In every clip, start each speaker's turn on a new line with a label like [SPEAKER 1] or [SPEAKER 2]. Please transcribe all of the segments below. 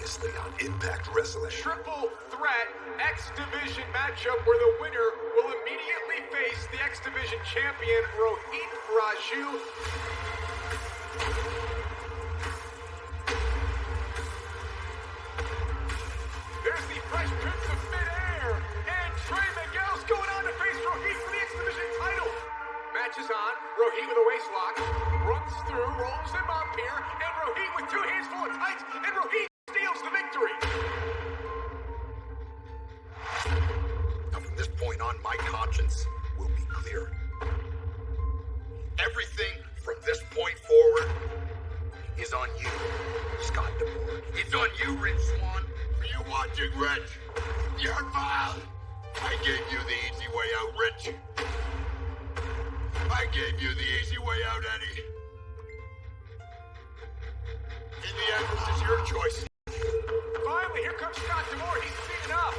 [SPEAKER 1] previously on Impact Wrestling.
[SPEAKER 2] Triple threat X Division matchup where the winner will immediately face the X Division champion Rohit Raju. There's the Fresh Prince of Midair, and Trey Miguel's going on to face Rohit for the X Division title. Match is on, Rohit with a waistlock, runs through, rolls him up here, and Rohit with two hands full of tights, and Rohit steals the victory.
[SPEAKER 1] Now from this point on, my conscience will be clear. Everything from this point forward is on you, Scott DeBoer. It's on you, Rich Swann. Are you watching, Rich? You're foul. I gave you the easy way out, Rich. I gave you the easy way out, Eddie. In the end, this is your choice.
[SPEAKER 2] Finally, here comes Scott DeBoer. He's speeding up.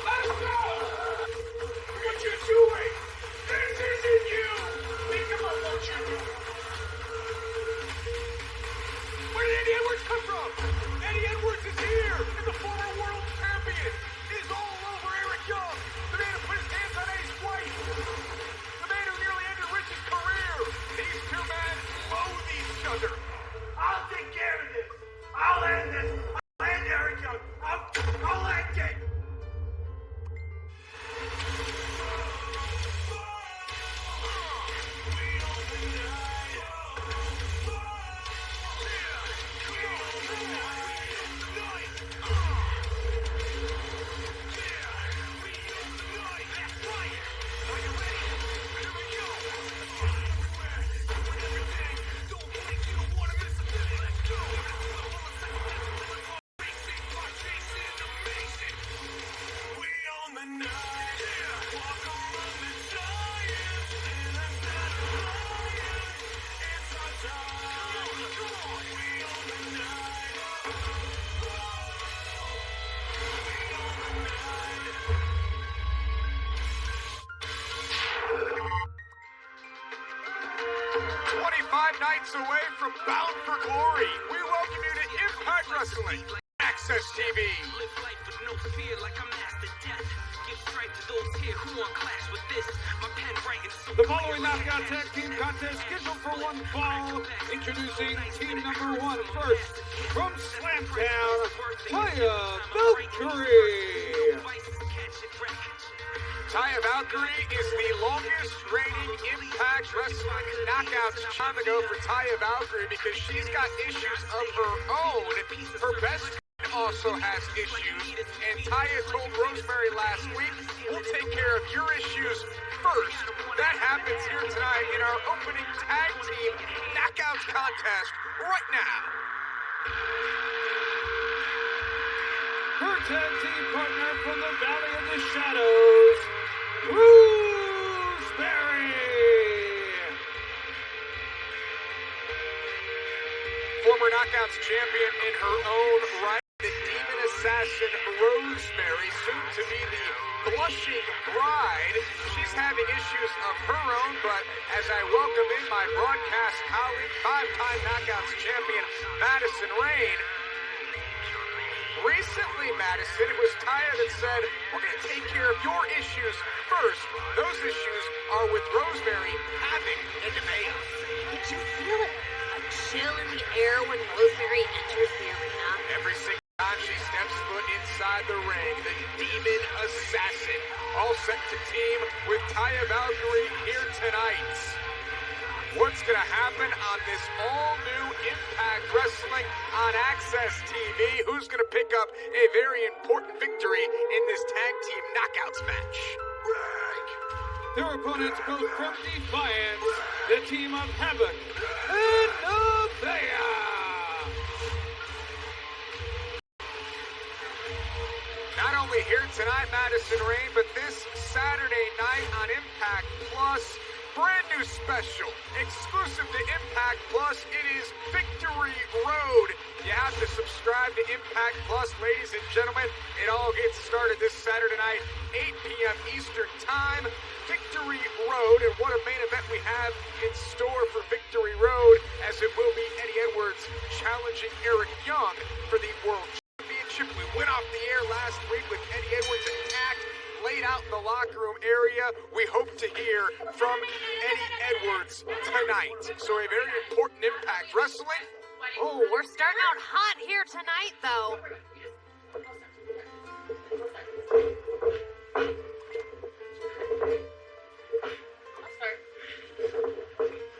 [SPEAKER 2] Let's go! What you doing? This isn't you! Think about what you do. Where did Eddie Edwards come from? Eddie Edwards is here, and the former world champion is all over Eric Young. The man who put his hands on Eddie's wife. The man who nearly ended Rich's career. These two men loathe each other.
[SPEAKER 3] I'll take care of this. I'll end this. I'll end Eric Young. I'll end it.
[SPEAKER 2] Nights away from Bound for Glory, we welcome you to Impact Wrestling, Access TV.
[SPEAKER 4] Live life with no fear like I'm master death. Give strength to those here who want clash with this. My pen writing so
[SPEAKER 5] the following knockout tag team contest scheduled for one fall. Introducing team number one first from Slamtown, Taya Valkyrie.
[SPEAKER 2] Taya Valkyrie is the longest reigning Impact Wrestling Knockouts. Time ago for Taya Valkyrie because she's got issues of her own. Her best friend also has issues, and Taya told Rosemary last week, we'll take care of your issues first. That happens here tonight in our opening tag team Knockouts contest right now.
[SPEAKER 5] Her tag team partner from the Valley of the Shadows, Rosemary.
[SPEAKER 2] Former Knockouts champion in her own right, the Demon Assassin Rosemary, soon to be the Blushing Bride. She's having issues of her own, but as I welcome in my broadcast colleague, five-time Knockouts champion, Madison Rayne. Recently, Madison, it was Taya that said, we're going to take care of your issues first. Those issues are with Rosemary having a debate.
[SPEAKER 6] Did you feel a chill in the air when Rosemary enters the arena?
[SPEAKER 2] Every single time she steps foot inside the ring, the Demon Assassin, all set to team with Taya Valkyrie here tonight. What's going to happen on this all-new Impact Wrestling on Access TV? Who's going to pick up a very important victory in this tag team knockouts match?
[SPEAKER 5] Their opponents both from Defiance, the team of Havoc and Nevaeh.
[SPEAKER 2] Not only here tonight, Madison Rayne, but this Saturday night on Impact Plus, brand new special, exclusive to Impact Plus. It is Victory Road. You have to subscribe to Impact Plus, ladies and gentlemen. It all gets started this Saturday night, 8 p.m. Eastern Time. Victory Road, and what a main event we have in store for Victory Road, as it will be Eddie Edwards challenging Eric Young for the World Championship. area. We hope to hear from Eddie Edwards tonight. So a very important Impact Wrestling.
[SPEAKER 6] Oh, we're starting out hot here tonight, though.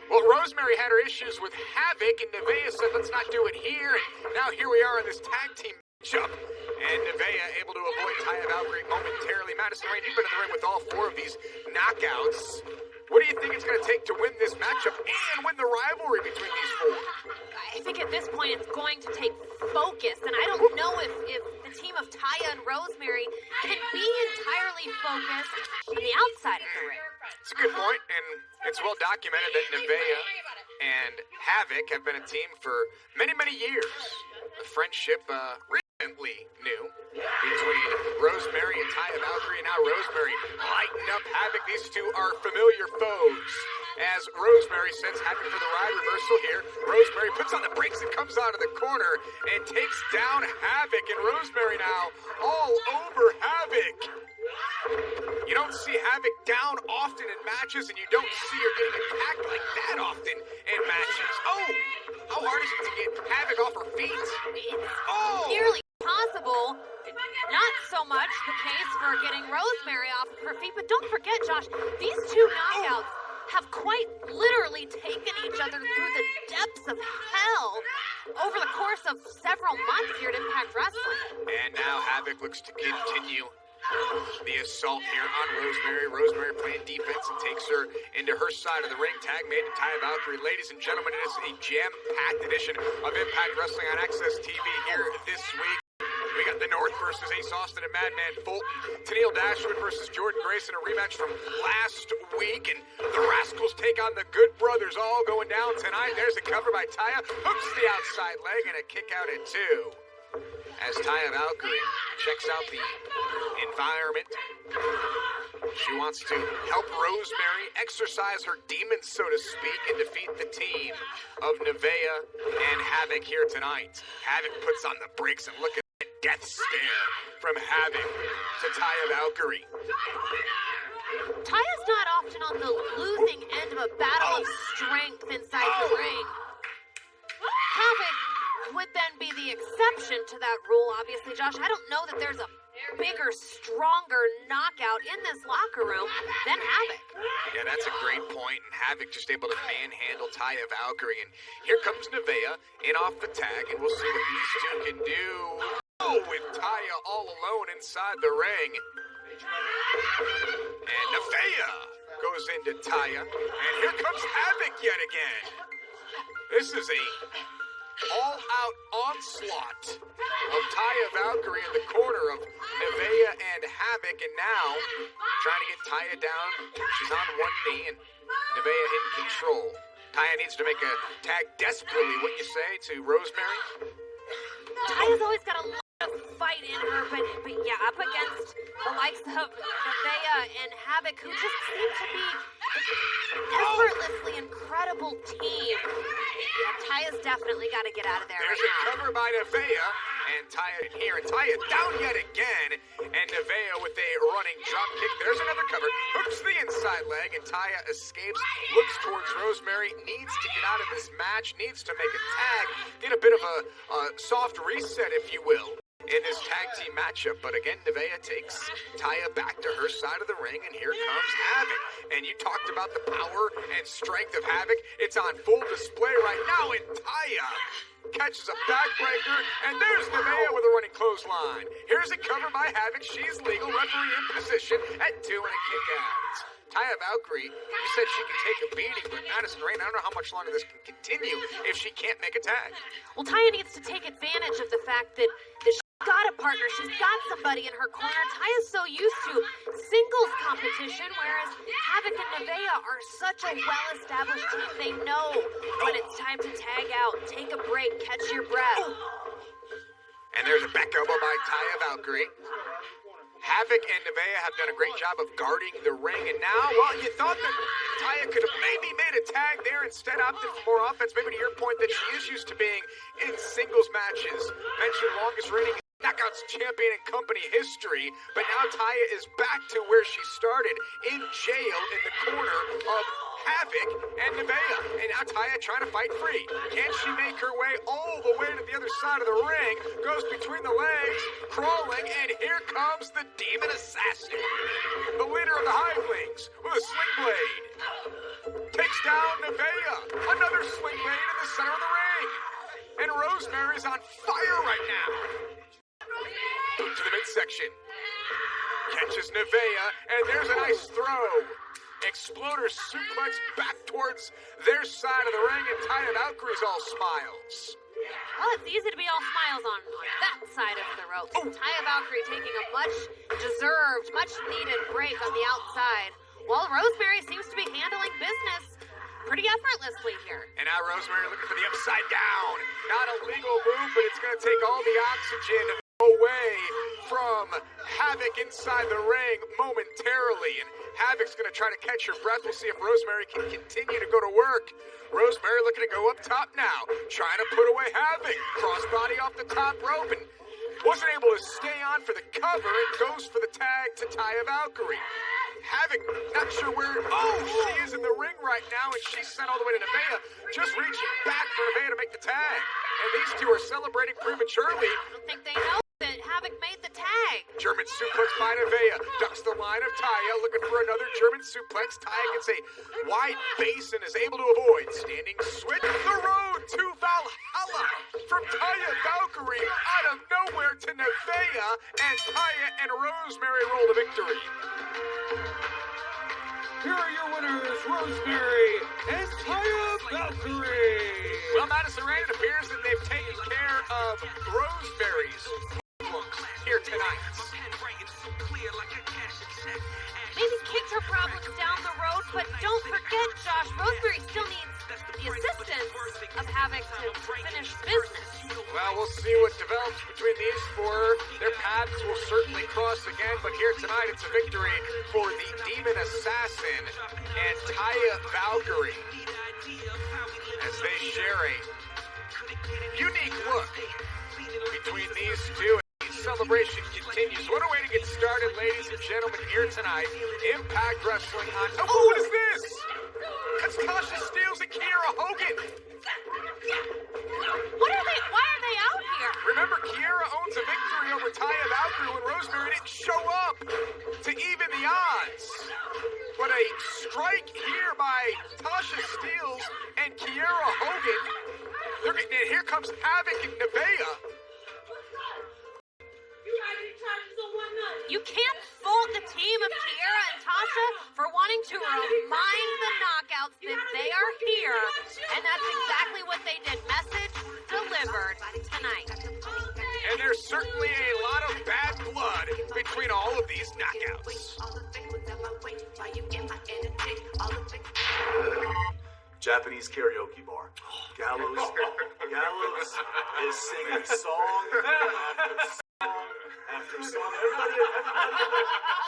[SPEAKER 2] Well, Rosemary had her issues with Havoc, and Nevaeh said, let's not do it here. And now here we are in this tag team matchup. And Nevaeh able to avoid Taya Valkyrie momentarily. Madison Rayne, you've been in the ring with all 4 of these knockouts. What do you think it's going to take to win this matchup and win the rivalry between these 4?
[SPEAKER 6] I think at this point it's going to take focus, and I don't know if the team of Taya and Rosemary can be entirely focused on the outside of the ring.
[SPEAKER 2] It's a good point, and it's well documented that Nevaeh and Havoc have been a team for many, many years. The friendship recently new between Rosemary and Taya Valkyrie, and now Rosemary lighting up Havoc. These two are familiar foes. As Rosemary sends Havoc for the ride reversal here, Rosemary puts on the brakes and comes out of the corner and takes down Havoc, and Rosemary now all over Havoc. You don't see Havoc down often in matches, and you don't see her getting attacked like that often in matches. Oh! How hard is it to get Havoc off her feet?
[SPEAKER 6] It's nearly impossible. Not so much the case for getting Rosemary off of her feet, but don't forget, Josh, these 2 knockouts have quite literally taken each other through the depths of hell over the course of several months here at Impact Wrestling.
[SPEAKER 2] And now Havoc looks to continue the assault here on Rosemary. Rosemary playing defense and takes her into her side of the ring. Tag made to Taya Valkyrie. Ladies and gentlemen, it is a jam-packed edition of Impact Wrestling on Access TV here this week. We got the North versus Ace Austin and Madman Fulton. Tennille Dashwood versus Jordan Grace in a rematch from last week. And the Rascals take on the Good Brothers, all going down tonight. There's a cover by Taya. Hooks the outside leg and a kick out at 2. As Taya Valkyrie checks out the environment. She wants to help Rosemary exercise her demons, so to speak, and defeat the team of Nevaeh and Havoc here tonight. Havoc puts on the brakes, and look at that death stare from Havoc to Taya Valkyrie.
[SPEAKER 6] Taya's not often on the losing end of a battle of strength inside the ring. Havoc would then be the exception to that rule, obviously, Josh. I don't know that there's a bigger, stronger knockout in this locker room than Havoc.
[SPEAKER 2] Yeah, that's a great point. And Havoc just able to manhandle Taya Valkyrie. And here comes Nevaeh in off the tag, and we'll see what these 2 can do. Oh, with Taya all alone inside the ring. And Nevaeh goes into Taya. And here comes Havoc yet again. This is a all-out onslaught of Taya Valkyrie in the corner of Nevaeh and Havoc, and now trying to get Taya down. She's on one knee, and Nevaeh in control. Taya needs to make a tag desperately, wouldn't you say, to Rosemary?
[SPEAKER 6] Taya's always got a lot of fight in her, but yeah, up against the likes of Nevaeh and Havoc, who just seem to be an effortlessly incredible team. Yeah, Taya's definitely got to get out of there.
[SPEAKER 2] There's
[SPEAKER 6] right
[SPEAKER 2] a cover by Nevaeh, and Taya in here, and Taya down yet again, and Nevaeh with a running drop kick. There's another cover, hooks the inside leg, and Taya escapes, looks towards Rosemary, needs to get out of this match, needs to make a tag, get a bit of a soft reset, if you will, in this tag team matchup. But again, Nevaeh takes Taya back to her side of the ring, and here comes Havoc. And you talked about the power and strength of Havoc. It's on full display right now, and Taya catches a backbreaker, and there's Nevaeh with a running clothesline. Here's a cover by Havoc. She's legal, referee in position at 2 and a kick out. Taya Valkyrie, you said she can take a beating, but Madison Rayne, I don't know how much longer this can continue if she can't make a tag.
[SPEAKER 6] Well, Taya needs to take advantage of the fact that she's got a partner, she's got somebody in her corner. Taya's so used to singles competition, whereas Havoc and Nevaeh are such a well-established team. They know when it's time to tag out, take a break, catch your breath.
[SPEAKER 2] And there's a back elbow by Taya Valkyrie. Havoc and Nevaeh have done a great job of guarding the ring, and now, well, you thought that Taya could have maybe made a tag there, instead opted for more offense, maybe to your point that she is used to being in singles matches. Mentioned longest reigning Knockouts champion in company history, but now Taya is back to where she started, in jail in the corner of Havoc and Nevaeh. And now Taya trying to fight free. Can she make her way all the way to the other side of the ring? Goes between the legs, crawling, and here comes the Demon Assassin. The leader of the Hivelings with a sling blade. Takes down Nevaeh. Another sling blade in the center of the ring. And Rosemary's on fire right now. Boot to the midsection. Catches Nevaeh, and there's a nice throw. Exploder suplex back towards their side of the ring, and Taya Valkyrie's all smiles.
[SPEAKER 6] Well, it's easy to be all smiles on that side of the rope.
[SPEAKER 2] Oh.
[SPEAKER 6] Taya Valkyrie taking a much-deserved, much-needed break on the outside, while Rosemary seems to be handling business pretty effortlessly here.
[SPEAKER 2] And now Rosemary looking for the upside down. Not a legal move, but it's going to take all the oxygen away from Havoc inside the ring momentarily. And Havoc's going to try to catch her breath. We'll see if Rosemary can continue to go to work. Rosemary looking to go up top now, trying to put away Havoc. Crossbody off the top rope and wasn't able to stay on for the cover. It goes for the tag to Taya Valkyrie. Havoc, not sure where. Oh, she is in the ring right now, and she's sent all the way to Nevaeh, just reaching back for Nevaeh to make the tag. And these two are celebrating prematurely.
[SPEAKER 6] I don't think they know that Havoc made the tag.
[SPEAKER 2] German suplex by Nevaeh, ducks the line of Taya, looking for another German suplex. Taya gets a wide base and is able to avoid. Standing switch, the road to Valhalla from Taya Valkyrie out of nowhere to Nevaeh, and Taya and Rosemary roll to victory.
[SPEAKER 5] Here are your winners, Rosemary and Taya Valkyrie.
[SPEAKER 2] Well, Madison Rain, it appears that they've taken care of Rosemary's problems here tonight.
[SPEAKER 6] Maybe kicked her problems down the road, but don't forget, Josh, Rosemary still needs the assistance of Havoc to finish business.
[SPEAKER 2] Well, we'll see what develops between these four. Their paths will certainly cross again, but here tonight it's a victory for the Demon Assassin and Taya Valkyrie as they share a unique look between these two. Celebration continues. What a way to get started, ladies and gentlemen, here tonight. Impact Wrestling on... Oh, what is this? That's Tasha Steelz and Kiera Hogan.
[SPEAKER 6] Why are they out here?
[SPEAKER 2] Remember, Kiera owns a victory over Taya Valkyrie when Rosemary didn't show up to even the odds. But a strike here by Tasha Steelz and Kiera Hogan. And here comes Havoc and Nevaeh.
[SPEAKER 6] You can't fault the team of Kiera and Tasha for wanting to remind the knockouts that they are here, and that's exactly what they did. Message delivered tonight.
[SPEAKER 2] And there's certainly a lot of bad blood between all of these knockouts.
[SPEAKER 7] Japanese karaoke bar. Gallows is singing song after song.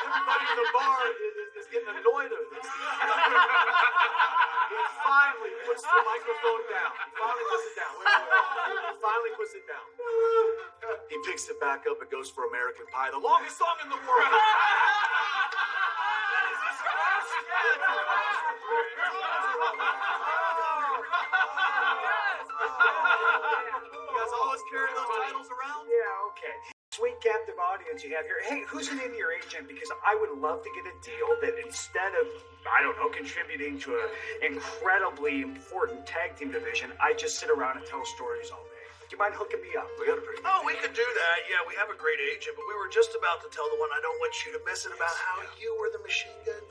[SPEAKER 7] Everybody in the bar is getting annoyed of this. He finally puts the microphone down. He finally puts it down. He finally puts it down. He picks it back up and goes for American Pie, the longest song in the world. You guys always carry those titles around?
[SPEAKER 8] Yeah, okay. Sweet captive audience you have here. Hey, who's an indie agent? Because I would love to get a deal that instead of, I don't know, contributing to an incredibly important tag team division, I just sit around and tell stories all day. Do you mind hooking me up?
[SPEAKER 7] We got a pretty good
[SPEAKER 9] we could do that. Yeah, we have a great agent, but we were just about to tell the one I don't want you to miss it about how you were the machine gun.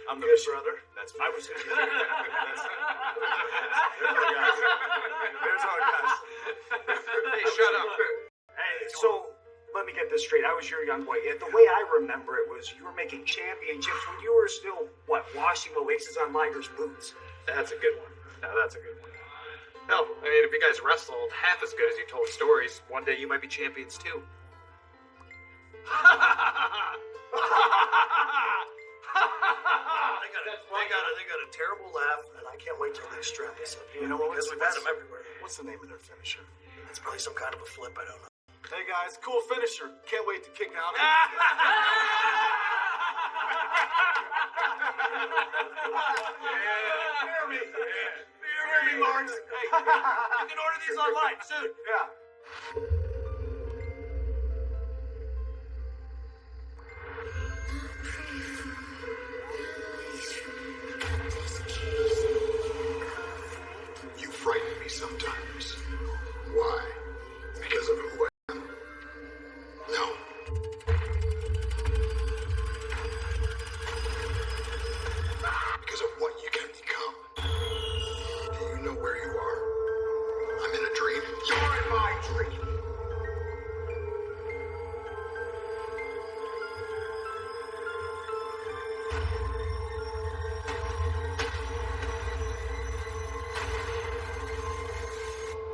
[SPEAKER 7] I'm the brother. That's me.
[SPEAKER 8] I was going to
[SPEAKER 7] There's our guys.
[SPEAKER 2] Hey, shut up.
[SPEAKER 8] Hey, so let me get this straight. I was your young boy. The way I remember it was you were making championships when you were still, washing the laces on Liger's boots.
[SPEAKER 10] That's a good one. No, that's a good one. Hell, I mean, if you guys wrestled half as good as you told stories, one day you might be champions too.
[SPEAKER 9] They got a terrible laugh, and I can't wait till they strap us up.
[SPEAKER 7] You know what?
[SPEAKER 9] Because we've had them everywhere.
[SPEAKER 7] What's the name of their finisher?
[SPEAKER 9] It's probably some kind of a flip, I don't know.
[SPEAKER 7] Hey guys, cool finisher. Can't wait to kick out. Hear me, Marks. Hey, you can order these online soon. Yeah.
[SPEAKER 1] You frighten me sometimes. Why? Because of who I am? No. Because of what you can become. Do you know where you are? I'm in a dream. You're in my dream.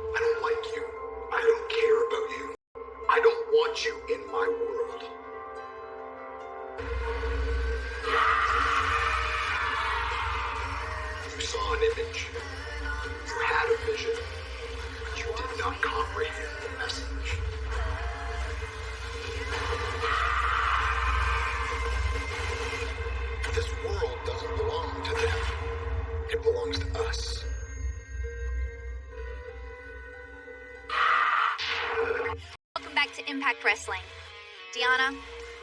[SPEAKER 1] I don't like you. I don't care about you. I don't want you in my world. You saw an image. You had a vision. But you did not comprehend the message. This world doesn't belong to them. It belongs to us.
[SPEAKER 11] Welcome back to Impact Wrestling. Deanna,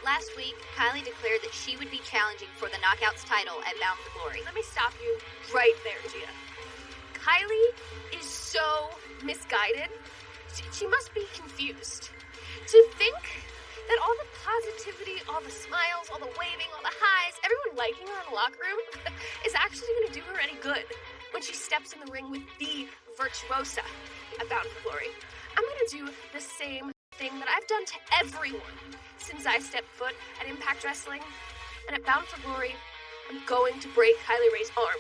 [SPEAKER 11] last week, Kylie declared that she would be challenging for the Knockouts title at Bound for Glory.
[SPEAKER 6] Let me stop you right there, Gia. Kylie is so misguided. She must be confused. To think that all the positivity, all the smiles, all the waving, all the highs, everyone liking her in the locker room is actually going to do her any good when she steps in the ring with the virtuosa at Bound for Glory. I'm going to do the same thing that I've done to everyone since I stepped foot at Impact Wrestling. And at Bound for Glory, I'm going to break Kylie Ray's arm.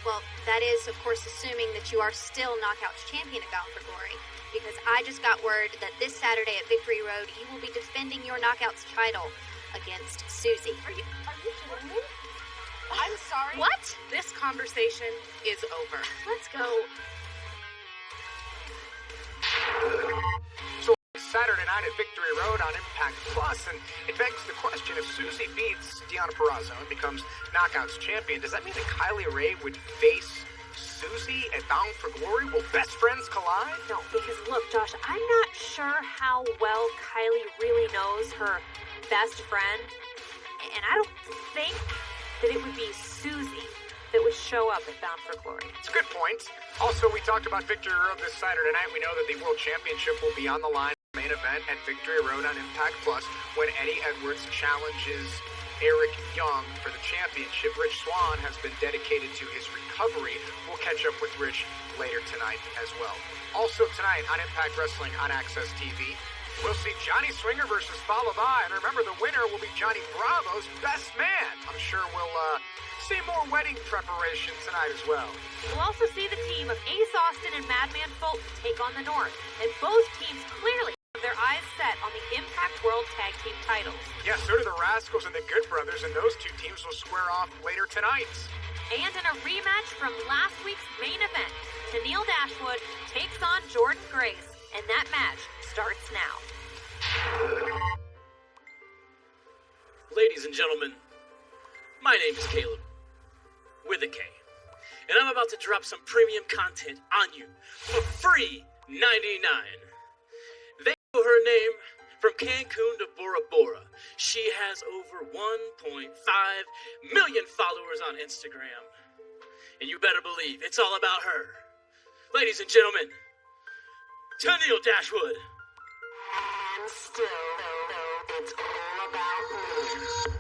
[SPEAKER 11] Well, that is, of course, assuming that you are still Knockouts champion at Bound for Glory, because I just got word that this Saturday at Victory Road, you will be defending your Knockouts title against Susie.
[SPEAKER 6] Are you kidding me? I'm sorry.
[SPEAKER 11] What?
[SPEAKER 6] This conversation is over. Let's go.
[SPEAKER 2] So Saturday night at Victory Road on Impact Plus, and it begs the question, if Susie beats Deanna Purrazzo and becomes Knockouts champion, does that mean that Kylie Ray would face Susie at Bound for Glory? Will best friends collide?
[SPEAKER 6] No, because look, Josh, I'm not sure how well Kylie really knows her best friend, and I don't think that it would be Susie that would show up at Bound for Glory.
[SPEAKER 2] It's a good point. Also, we talked about Victory Road this Saturday night. We know that the World Championship will be on the line in the main event at Victory Road on Impact Plus when Eddie Edwards challenges Eric Young for the championship. Rich Swann has been dedicated to his recovery. We'll catch up with Rich later tonight as well. Also tonight on Impact Wrestling on Access TV, we'll see Johnny Swinger versus Fallah Bahh, and remember, the winner will be Johnny Bravo's best man. I'm sure we'll see more wedding preparation tonight as well.
[SPEAKER 6] We'll also see the team of Ace Austin and Madman Fulton take on the North, and both teams clearly have their eyes set on the Impact World Tag Team titles.
[SPEAKER 2] Yeah, so do the Rascals and the Good Brothers, and those two teams will square off later tonight.
[SPEAKER 6] And in a rematch from last week's main event, Tennille Dashwood takes on Jordan Grace, and that match starts now.
[SPEAKER 12] Ladies and gentlemen, my name is Caleb, with a K, and I'm about to drop some premium content on you for free $99. They know her name from Cancun to Bora Bora. She has over 1.5 million followers on Instagram, and you better believe it's all about her. Ladies and gentlemen, Tennille Dashwood.
[SPEAKER 13] And still, it's all about me.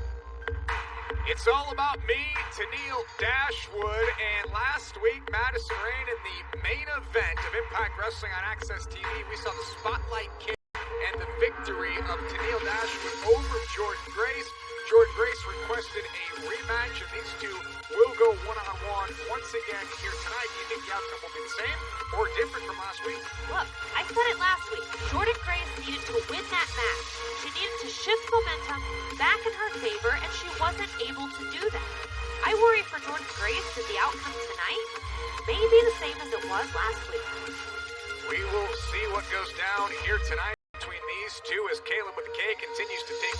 [SPEAKER 2] It's all about me, Tennille Dashwood, and last week, Madison Rayne in the main event of Impact Wrestling on Access TV, we saw the Spotlight Kick and the victory of Tennille Dashwood over Jordan Grace. Jordan Grace requested a rematch, and these two will go one-on-one once again here tonight. Do you think the outcome will be the same or different from last week?
[SPEAKER 6] Look, I said it last week. Jordan Grace needed to win that match. She needed to shift momentum back in her favor, and she wasn't able to do that. I worry for Jordan Grace that the outcome tonight may be the same as it was last week.
[SPEAKER 2] We will see what goes down here tonight between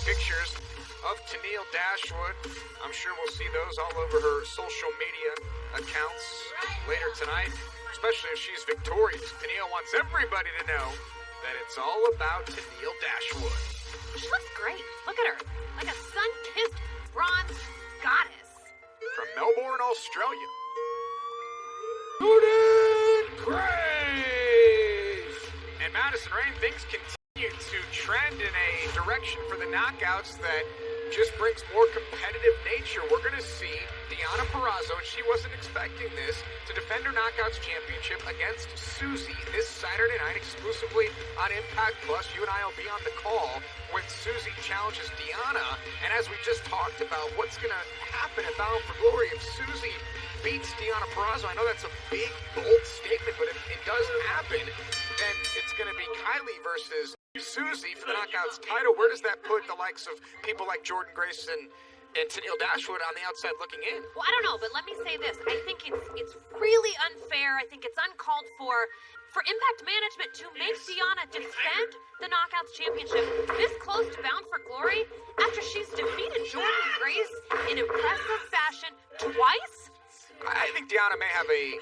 [SPEAKER 2] pictures of Tennille Dashwood. I'm sure we'll see those all over her social media accounts later tonight, especially if she's victorious. Tennille wants everybody to know that it's all about Tennille Dashwood.
[SPEAKER 6] She looks great. Look at her. Like a sun-kissed bronze goddess.
[SPEAKER 2] From Melbourne, Australia.
[SPEAKER 5] Grace!
[SPEAKER 2] And Madison Rain, things continue to trend in a direction for the knockouts that just brings more competitive nature. We're going to see Deonna Purrazzo, and she wasn't expecting this, to defend her Knockouts Championship against Susie this Saturday night exclusively on Impact Plus. You and I will be on the call when Susie challenges Deonna. And as we just talked about, what's going to happen at Bound for Glory if Susie beats Deonna Purrazzo? I know that's a big, bold statement, but if it does happen, then it's going to be Kylie versus Susie for the Knockouts title. Where does that put the likes of people like Jordan Grace and Tennille Dashwood on the outside looking in?
[SPEAKER 6] Well, I don't know, but let me say this. I think it's really unfair. I think it's uncalled for Impact Management to make Deonna defend the Knockouts Championship this close to Bound for Glory after she's defeated Jordan Grace in impressive fashion twice.
[SPEAKER 2] I think Deonna may have a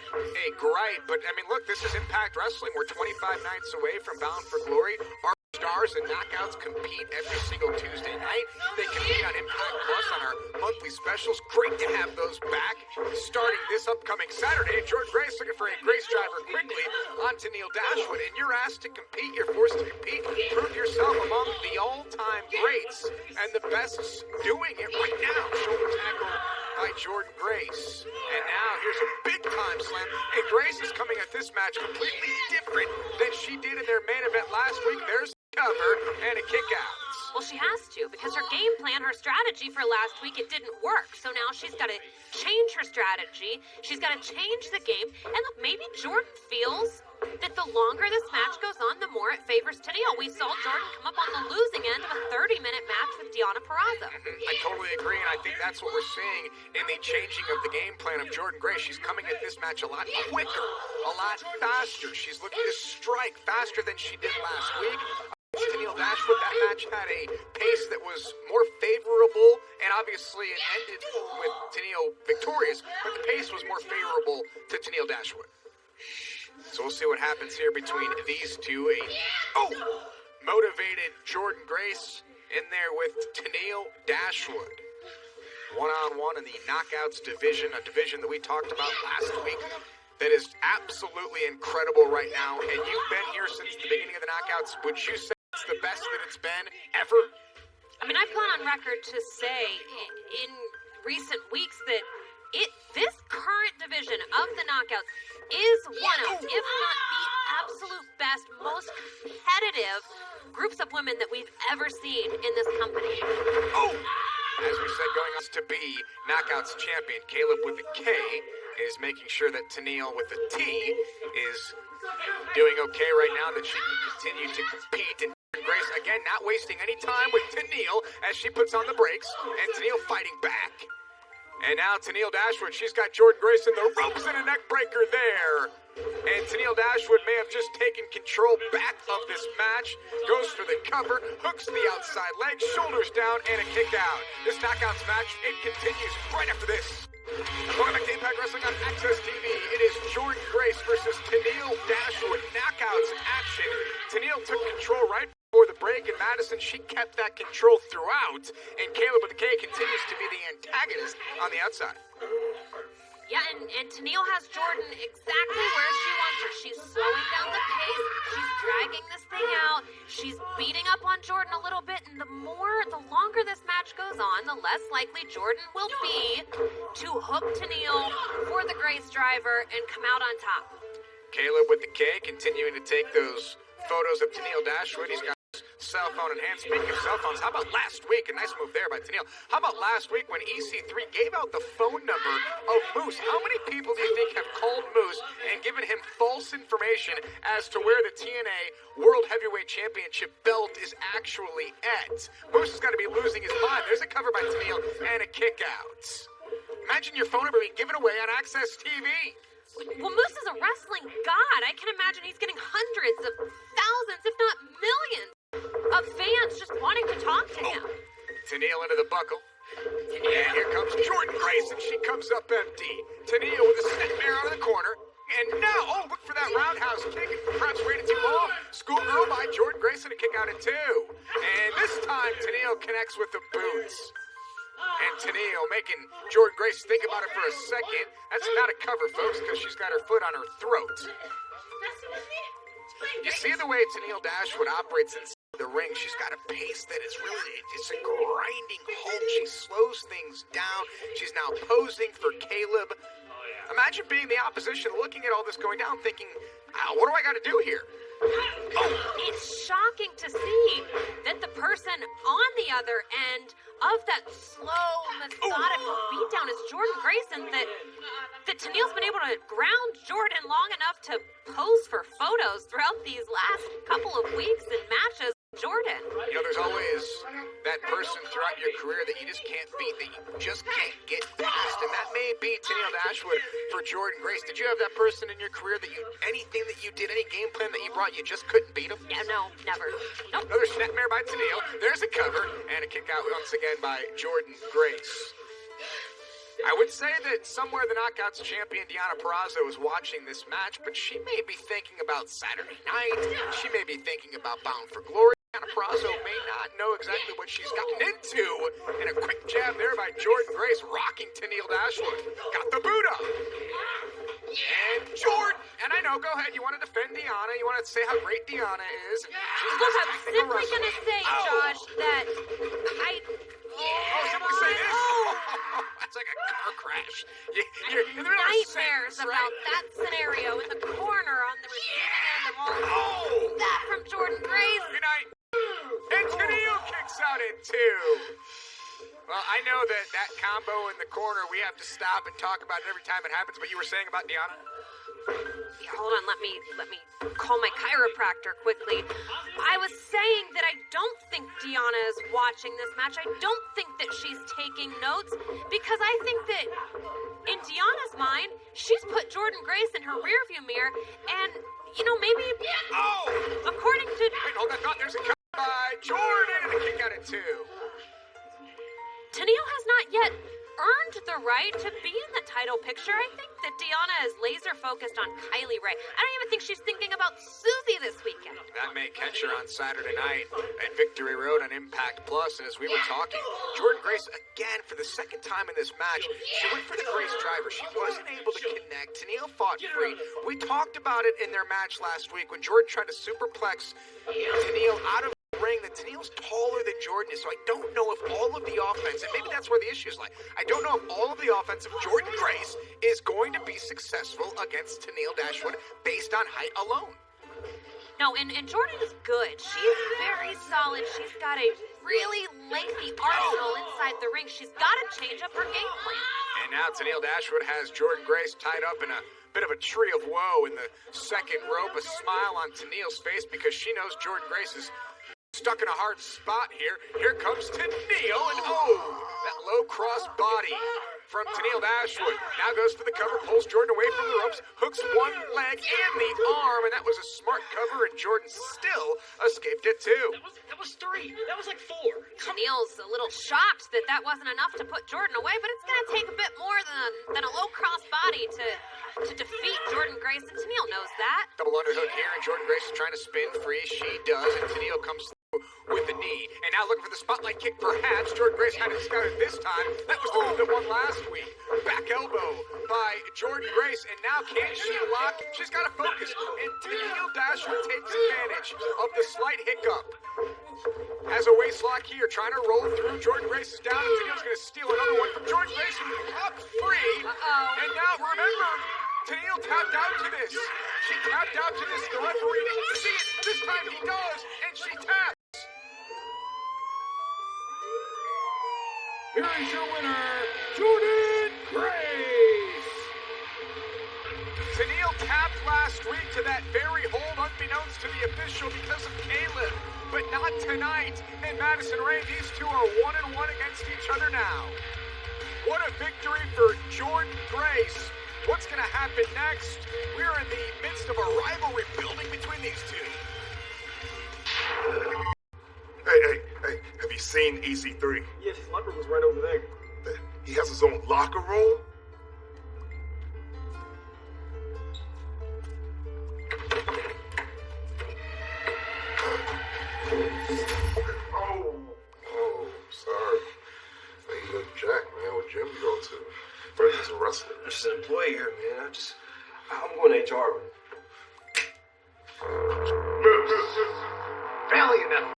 [SPEAKER 2] gripe, but I mean, look, this is Impact Wrestling. We're 25 nights away from Bound for Glory. Our stars and knockouts compete every single Tuesday night. They compete on Impact Plus on our monthly specials. Great to have those back. Starting this upcoming Saturday, Jordan Grace looking for a Grace driver quickly on Tennille Dashwood. And you're asked to compete. You're forced to compete. Prove yourself among the all-time greats and the best doing it right now. Shoulder tackle by Jordan Grace. And now here's a big-time slam. And Grace is coming at this match completely different than she did in their main event last week. There's cover and a kick out.
[SPEAKER 6] Well, she has to, because her game plan, her strategy for last week, it didn't work. So now she's got to change her strategy. She's got to change the game. And look, maybe Jordan feels that the longer this match goes on, the more it favors Tennille. We saw Jordan come up on the losing end of a 30-minute match with Deonna Purrazzo.
[SPEAKER 2] I totally agree, and I think that's what we're seeing in the changing of the game plan of Jordan Grace. She's coming at this match a lot quicker, a lot faster. She's looking to strike faster than she did last week. Tennille Dashwood, that match had a pace that was more favorable, and obviously it ended with Tennille victorious, but the pace was more favorable to Tennille Dashwood. So we'll see what happens here between these two. Motivated Jordan Grace in there with Tennille Dashwood. One-on-one in the Knockouts division, a division that we talked about last week that is absolutely incredible right now. And you've been here since the beginning of the Knockouts. Would you say it's the best that it's been ever?
[SPEAKER 6] I mean, I've gone on record to say in recent weeks that this current division of the Knockouts is one of, if not the absolute best, most competitive groups of women that we've ever seen in this company.
[SPEAKER 2] As we said, going on to be Knockouts champion, Caleb with the K is making sure that Tennille with the T is doing okay right now, that she can continue to compete. And Grace, again, not wasting any time with Tennille as she puts on the brakes, and Tennille fighting back. And now Tennille Dashwood, she's got Jordan Grace in the ropes and a neck breaker there. And Tennille Dashwood may have just taken control back of this match. Goes for the cover, hooks the outside leg, shoulders down, and a kick out. This Knockouts match, it continues right after this. Welcome back to Impact Wrestling on Access TV. It is Jordan Grace versus Tennille Dashwood. Knockouts action. Tennille took control right before the break, and Madison, she kept that control throughout. And Caleb with the K continues to be the antagonist on the outside.
[SPEAKER 6] Yeah, and Tennille has Jordan exactly where she wants her. She's slowing down the pace. She's dragging this thing out. She's beating up on Jordan a little bit. And the longer this match goes on, the less likely Jordan will be to hook Tennille for the Grace driver and come out on top.
[SPEAKER 2] Caleb with the K continuing to take those photos of Tennille Dashwood. He's got cell phone in hand. Speaking of cell phones, how about last week? A nice move there by Tennille. How about last week when EC3 gave out the phone number of Moose? How many people do you think have called Moose and given him false information as to where the TNA World Heavyweight Championship belt is actually at? Moose has got to be losing his mind. There's a cover by Tennille and a kick out. Imagine your phone number being given away on Access TV.
[SPEAKER 6] Well, Moose is a wrestling god. I can imagine he's getting hundreds of thousands, if not millions, of fans just wanting to talk to him.
[SPEAKER 2] Tenille into the buckle. And here comes Jordan Grace, and she comes up empty. Tenille with a snapmare out of the corner. And now, oh, look for that roundhouse kick. Perhaps waited too long. Schoolgirl by Jordan Grace and a kick out at 2. And this time, Tenille connects with the boots. And Tenille making Jordan Grace think about it for a second. That's not a cover, folks, because she's got her foot on her throat. You see the way Tenille Dashwood operates inside the ring. She's got a pace that is really, it's a grinding halt. She slows things down. She's now posing for Caleb. Imagine being the opposition, looking at all this going down, thinking, what do I got to do here?
[SPEAKER 6] Oh, it's shocking to see that the person on the other end of that slow, methodical beatdown is Jordan Grace, and that Tenille's been able to ground Jordan long enough to pose for photos throughout these last couple of weeks and matches. Jordan.
[SPEAKER 2] You know, there's always that person throughout your career that you just can't beat, that you just can't get past, and that may be Tenille Dashwood for Jordan Grace. Did you have that person in your career that anything that you did, any game plan that you brought, you just couldn't beat him?
[SPEAKER 6] Yeah, no, never. Nope.
[SPEAKER 2] Another snapmare by Tenille. There's a cover, and a kick out once again by Jordan Grace. I would say that somewhere the Knockouts champion Deonna Purrazzo is watching this match, but she may be thinking about Saturday night. She may be thinking about Bound for Glory. Deonna Purrazzo may not know exactly what she's gotten into. And a quick jab there by Jordan Grace, rocking Tenille Dashwood. Got the boot up. And Jordan, and I know, go ahead, you want to defend Deonna, you want to say how great Deonna is.
[SPEAKER 6] Look, I'm simply going to say, Josh, that
[SPEAKER 2] simply say this. That's like a car crash. You're
[SPEAKER 6] nightmares about that scenario in the corner on the receiving end of all that from Jordan Grace.
[SPEAKER 2] Good night. And Tenille kicks out at 2. Well, I know that combo in the corner, we have to stop and talk about it every time it happens, but you were saying about Deonna?
[SPEAKER 6] Yeah, hold on, let me call my chiropractor quickly. I was saying that I don't think Deonna is watching this match. I don't think that she's taking notes, because I think that in Deonna's mind, she's put Jordan Grace in her rearview mirror, and, you know, maybe, according to...
[SPEAKER 2] Wait, hold on, there's a cut by Jordan, and a kick out at 2.
[SPEAKER 6] Tenille has not yet earned the right to be in the title picture. I think that Deonna is laser focused on Kylie Ray. I don't even think she's thinking about Susie this weekend.
[SPEAKER 2] That may catch her on Saturday night at Victory Road on Impact Plus. And as we were talking, Jordan Grace, again, for the second time in this match, she went for the Grace driver. She wasn't able to connect. Tenille fought free. We talked about it in their match last week when Jordan tried to superplex Tenille out of ring, that Tenille's taller than Jordan is, so I don't know if all of the offense, and maybe that's where the issue is like, I don't know if all of the offense of Jordan Grace is going to be successful against Tenille Dashwood based on height alone.
[SPEAKER 6] No, and Jordan is good. She's very solid. She's got a really lengthy arsenal inside the ring. She's got to change up her game plan.
[SPEAKER 2] And now Tenille Dashwood has Jordan Grace tied up in a bit of a tree of woe in the second rope, a smile on Tenille's face because she knows Jordan Grace is stuck in a hard spot here. Here comes Tenille, and that low cross body from Tenille Dashwood. Now goes for the cover, pulls Jordan away from the ropes, hooks one leg and the arm, and that was a smart cover, and Jordan still escaped it too.
[SPEAKER 12] That was 3. That was like 4.
[SPEAKER 6] Tenille's a little shocked that wasn't enough to put Jordan away, but it's going to take a bit more than a low cross body to defeat Jordan Grace, and Tenille knows that.
[SPEAKER 2] Double underhook here, and Jordan Grace is trying to spin free. She does, and Tenille comes with the knee. And now looking for the spotlight kick, perhaps. Jordan Grace had it scouted this time. That was the move that won last week. Back elbow by Jordan Grace, and now can she lock? She's got to focus, and Tenille Dashwood takes advantage of the slight hiccup. Has a waist lock here, trying to roll through. Jordan Grace is down, and Tenille's going to steal another one from Jordan Grace, who pops free. And now, remember, Tenille tapped out to this. She tapped out to this. The referee didn't see it. This time he does, and she taps.
[SPEAKER 5] Here is your winner, Jordan Grace.
[SPEAKER 2] Tenille tapped last week to that very hold, unbeknownst to the official because of Caleb, but not tonight. And Madison Rain, these two are 1-1 against each other now. What a victory for Jordan Grace. What's going to happen next? We're in the midst of a rivalry building between these two.
[SPEAKER 1] Hey, have you seen seen EC3?
[SPEAKER 7] Yes, his locker was right over there.
[SPEAKER 1] He has his own locker room?
[SPEAKER 14] Oh, sorry. Hey, you look Jack, man. What gym you go to? Freddie's a wrestler.
[SPEAKER 9] I'm just an employee here, man. I'm going to HR.
[SPEAKER 1] Valiant effort.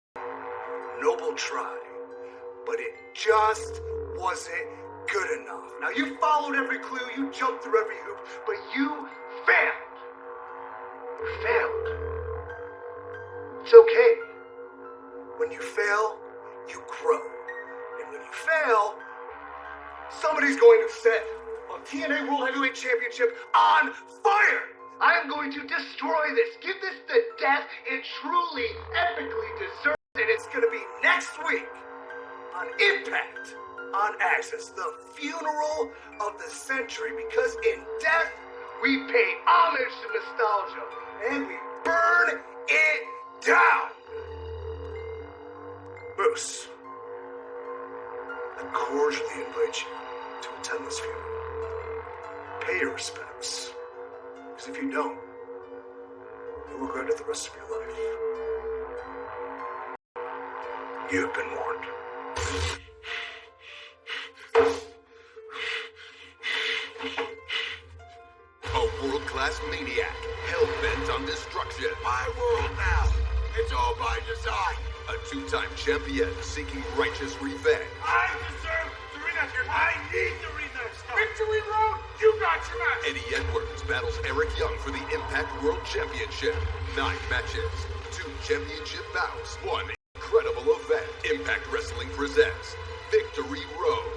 [SPEAKER 1] Noble try. But it just wasn't good enough. Now, you followed every clue, you jumped through every hoop, but you failed. You failed. It's okay. When you fail, you grow. And when you fail, somebody's going to set a TNA World Heavyweight Championship on fire! I am going to destroy this. Give this the death it truly, epically deserves. And it's going to be next week on Impact on Access, the funeral of the century. Because in death, we pay homage to nostalgia and we burn it down. Moose, I cordially invite you to attend this funeral. Pay your respects. Because if you don't, you'll regret it the rest of your life. You've been warned. A world-class maniac, hell-bent on destruction. My world now. It's all by design. A two-time champion seeking righteous revenge.
[SPEAKER 3] I deserve the rematch. I need the rematch. Victory Road, you got your match.
[SPEAKER 1] Eddie Edwards battles Eric Young for the Impact World Championship. 9 matches, 2 championship bouts, 1 incredible event. Impact Wrestling presents Victory Road.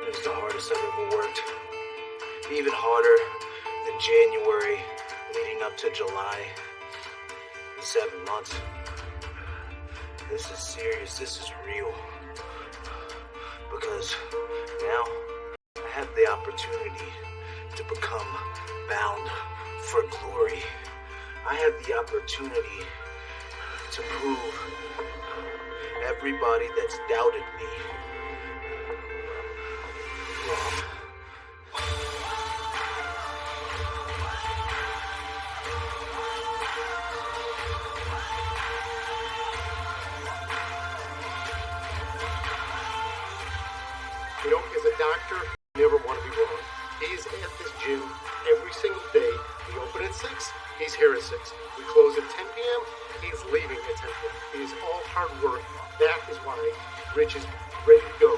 [SPEAKER 9] It's the hardest I've ever worked. Even harder than January leading up to July. 7 months. This is serious. This is real. Because now I have the opportunity to become bound for glory. I have the opportunity to prove everybody that's doubted me wrong.
[SPEAKER 14] You know, as a doctor, you never want to be wrong. He's at this gym every single day. We open at 6, he's here at 6. We close at 10 p.m., he's leaving at 10 p.m. It is all hard work. That is why Rich is ready to go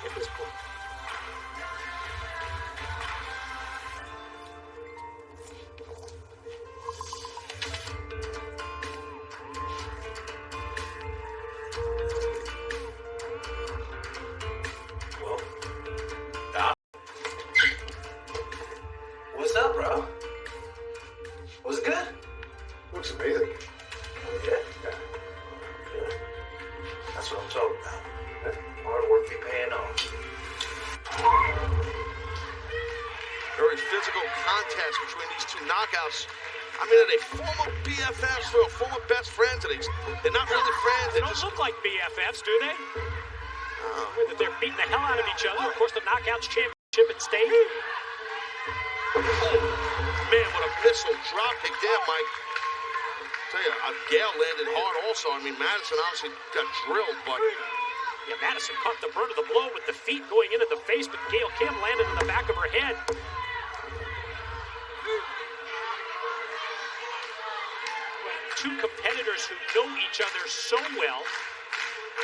[SPEAKER 14] at this point.
[SPEAKER 9] What's up, bro? Was it good?
[SPEAKER 14] Looks amazing.
[SPEAKER 9] Oh, yeah? That's what I'm talking about. Hard work be paying off.
[SPEAKER 15] Very physical contest between these two knockouts. I mean, are they former BFFs or former best friends? They're not really friends.
[SPEAKER 12] They don't look like BFFs, do they? That they're beating the hell out of each other. Of course, the Knockouts Championship at stake.
[SPEAKER 15] Man, what a missile drop kick there, Mike. Tell you, Gale landed hard also. I mean, Madison obviously got drilled, but...
[SPEAKER 12] Yeah, Madison caught the brunt of the blow with the feet going into the face, but Gail Kim landed in the back of her head. Two competitors who know each other so well.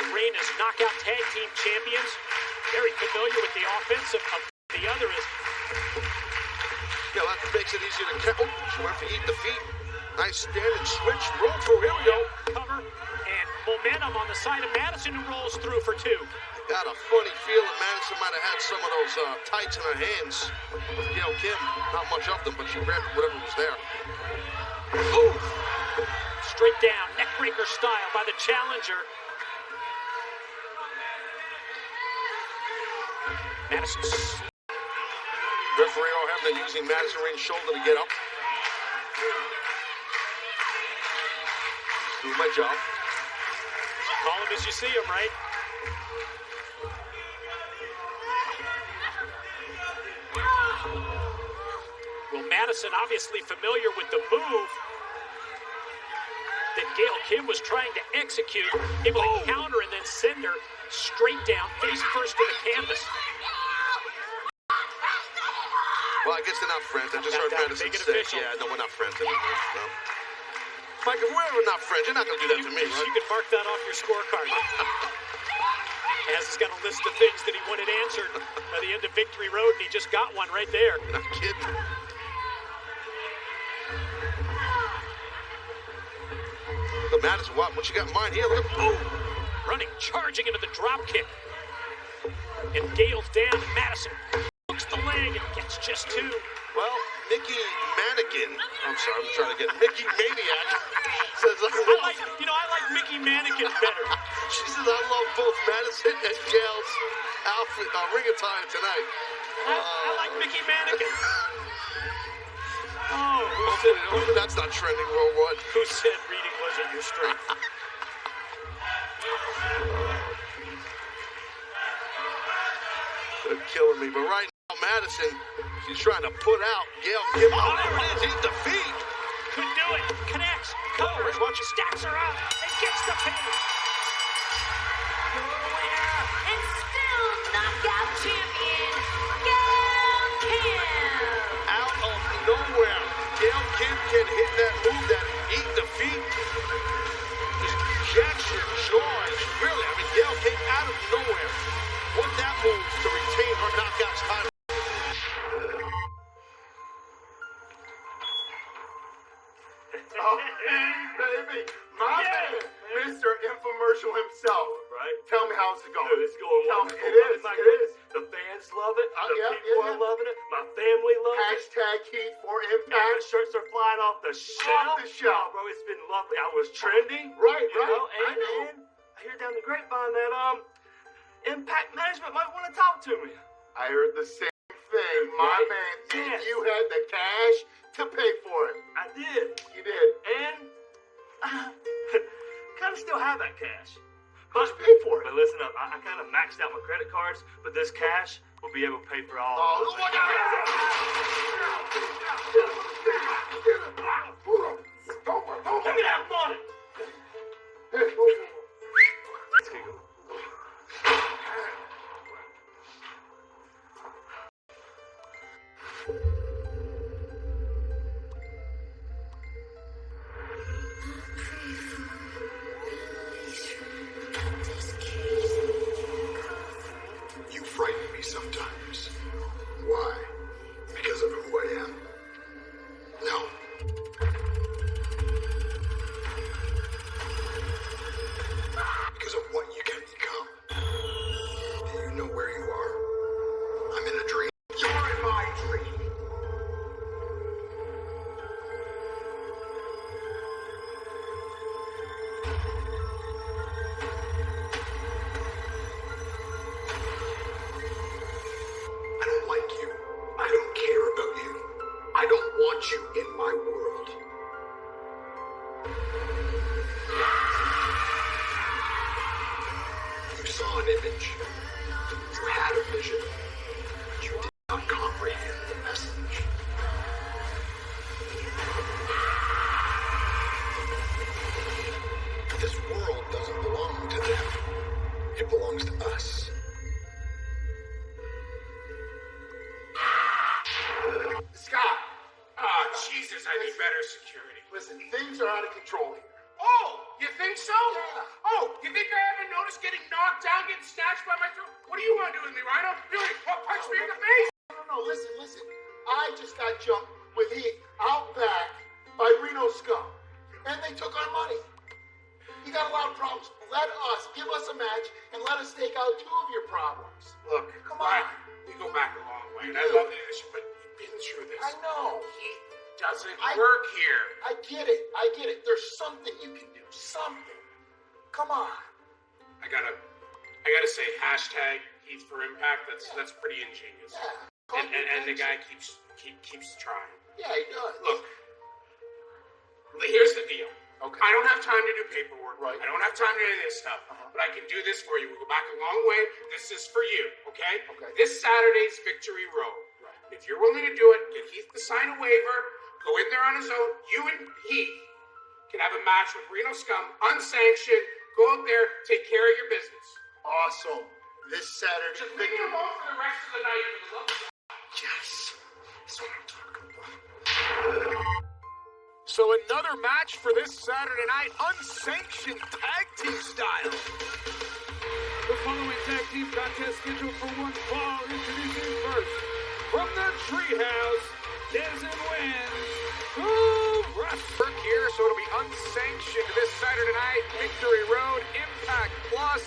[SPEAKER 12] The reign as Knockout Tag Team Champions. Very familiar with the offense of the other is...
[SPEAKER 15] Yeah, that makes it easier to count. Oh, she went for eat the feet. Nice standing switch. Roll through. Here we go.
[SPEAKER 12] Cover and momentum on the side of Madison, who rolls through for 2.
[SPEAKER 15] Got a funny feeling Madison might have had some of those tights in her hands. Gail Kim, not much of them, but she grabbed whatever was there.
[SPEAKER 12] Ooh! Straight down, neckbreaker style by the challenger. Madison.
[SPEAKER 15] Referee don't have and using Madison Rain's shoulder to get up. Doing my job.
[SPEAKER 12] Call him as you see him, right? Well, Madison obviously familiar with the move that Gail Kim was trying to execute, able to counter and then send her straight down, face first to the canvas.
[SPEAKER 15] Well, I guess they're not friends. I just heard Madison say, yeah, no, we're not friends anymore. No. Mike, if we're ever not friends, you're not going to do that to me, right?
[SPEAKER 12] You can mark that off your scorecard. Az has got a list of things that he wanted answered by the end of Victory Road, and he just got one right there.
[SPEAKER 15] Not kidding. Look, Madison, what you got in mind here? Look, boom!
[SPEAKER 12] Running, charging into the drop kick. And Gale's down, and Madison hooks the leg and gets just two.
[SPEAKER 15] Well, Mickey Mannequin, I'm sorry, I'm trying to get Mickey Maniac, says,
[SPEAKER 12] I like Mickey Mannequin better.
[SPEAKER 15] She says, I love both Madison and Gail's outfit, ring attire tonight.
[SPEAKER 12] I like Mickey Mannequin.
[SPEAKER 15] That's not trending worldwide.
[SPEAKER 12] Who said reading wasn't your strength?
[SPEAKER 15] They're killing me, but right now, Madison, she's trying to put out Gail Kim. Oh, there it is. He's defeat.
[SPEAKER 12] Couldn't do it. Connects. Covers. Stacks her up. And gets the pin.
[SPEAKER 13] Your winner and still knockout champion, Gail Kim.
[SPEAKER 15] Out of nowhere, Gail Kim can hit that move, that eat defeat. Just jacks your jaw. Really, I mean, Gail came out of nowhere. Won that move to retain her knockouts title.
[SPEAKER 14] Oh, hey, baby. My man, Mr. Infomercial himself.
[SPEAKER 7] Right?
[SPEAKER 14] Tell me how's it going.
[SPEAKER 7] Dude, it's going wonderful.
[SPEAKER 14] It is.
[SPEAKER 7] The fans love it. The people are loving it. My family loves it.
[SPEAKER 14] Hashtag Heat for
[SPEAKER 7] The
[SPEAKER 14] Impact.
[SPEAKER 7] shirts are flying off the shelf. Oh, bro, it's been lovely. I was trending.
[SPEAKER 14] Right.
[SPEAKER 7] You know,
[SPEAKER 14] I know.
[SPEAKER 7] and I hear down the grapevine that Impact Management might want to talk to me.
[SPEAKER 14] I heard the same thing, my man.
[SPEAKER 7] Yes.
[SPEAKER 14] You had the cash to pay for it.
[SPEAKER 7] I did.
[SPEAKER 14] You did.
[SPEAKER 7] And kind of still have that cash.
[SPEAKER 14] But you paid for it.
[SPEAKER 7] But listen up, I kind of maxed out my credit cards, but this cash will be able to pay for all of
[SPEAKER 14] Oh,
[SPEAKER 7] it.
[SPEAKER 14] look at
[SPEAKER 7] Give me that money! Let's get going.
[SPEAKER 1] You frighten me sometimes. Why? Because of who I am? No. Because of what you can become. Do you know where you are? I'm in a dream. You're in my dream. I don't like you. I don't care about you. I don't want you in my world. You saw an image. You had a vision. You did not comprehend the message. This world doesn't belong to them. It belongs to us.
[SPEAKER 14] Scott.
[SPEAKER 3] Oh, Jesus, I need better security.
[SPEAKER 14] Listen, things are out of control here.
[SPEAKER 3] Oh, you think so?
[SPEAKER 14] Yeah.
[SPEAKER 3] Oh, you think I haven't noticed getting knocked down, getting snatched by my throat? What do you want to do with me, Rhino? You want to punch me in the face?
[SPEAKER 14] No, listen. I just got jumped with Heath out back by Reno Scum. And they took our money. You got a lot of problems. Give us a match, and let us take out two of your problems.
[SPEAKER 3] Look,
[SPEAKER 14] Come on.
[SPEAKER 3] we go back a long way,
[SPEAKER 14] We
[SPEAKER 3] and I
[SPEAKER 14] do.
[SPEAKER 3] love this, but you've been through this.
[SPEAKER 14] I know.
[SPEAKER 3] He doesn't work here.
[SPEAKER 14] I get it. There's something you can do. Something. Come on.
[SPEAKER 3] I gotta say hashtag Heat for Impact. That's pretty ingenious.
[SPEAKER 14] Yeah.
[SPEAKER 3] And the guy keeps trying.
[SPEAKER 14] Yeah, he does.
[SPEAKER 3] Look, here's the deal.
[SPEAKER 14] Okay.
[SPEAKER 3] I don't have time to do paperwork.
[SPEAKER 14] Right.
[SPEAKER 3] I don't have time to do any of this stuff. But I can do this for you. We go back a long way. This is for you, okay?
[SPEAKER 14] Okay.
[SPEAKER 3] This Saturday's Victory Road.
[SPEAKER 14] Right.
[SPEAKER 3] If you're willing to do it, get Heath to sign a waiver, go in there on his own. You and Heath can have a match with Reno Scum, unsanctioned. Go out there, take care of your business.
[SPEAKER 14] Awesome. This Saturday.
[SPEAKER 3] Just leave me alone for the rest of the night for the love of God.
[SPEAKER 14] Yes. That's what I'm talking about.
[SPEAKER 2] So another match for this Saturday night, unsanctioned tag team style.
[SPEAKER 5] The following tag team contest scheduled for one fall, introducing first, from the Treehouse, Dez and Wins,
[SPEAKER 2] Work here, so it'll be unsanctioned this Saturday night, Victory Road, Impact Plus,